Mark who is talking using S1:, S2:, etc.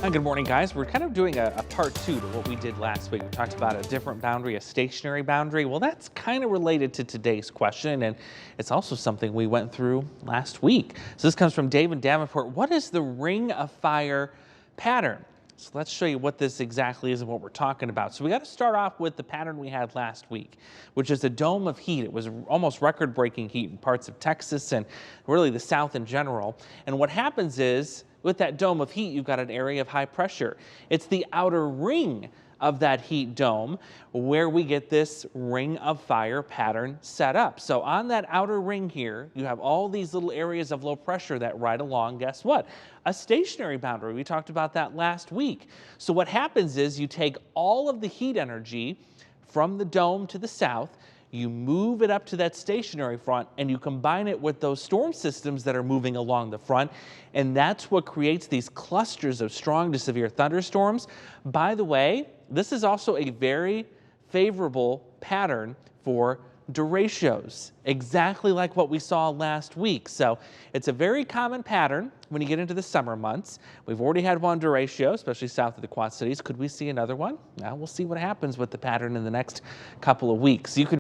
S1: Hi, good morning, guys. We're kind of doing a part two to what we did last week. We talked about a different boundary, a stationary boundary. Well, that's kind of related to today's question, and it's also something we went through last week. So this comes from David Davenport. What is the ring of fire pattern? So let's show you what this exactly is and what we're talking about. So we got to start off with the pattern we had last week, which is a dome of heat. It was almost record-breaking heat in parts of Texas and really the South in general. And what happens is, with that dome of heat, you've got an area of high pressure. It's the outer ring of that heat dome where we get this ring of fire pattern set up. So on that outer ring here, you have all these little areas of low pressure that ride along, guess what? A stationary boundary. We talked about that last week. So what happens is you take all of the heat energy from the dome to the south, you move it up to that stationary front, and you combine it with those storm systems that are moving along the front, and that's what creates these clusters of strong to severe thunderstorms. By the way, this is also a very favorable pattern for derechos, exactly like what we saw last week. So it's a very common pattern when you get into the summer months. We've already had one derecho, especially south of the Quad Cities. Could we see another one? Well, we'll see what happens with the pattern in the next couple of weeks. You could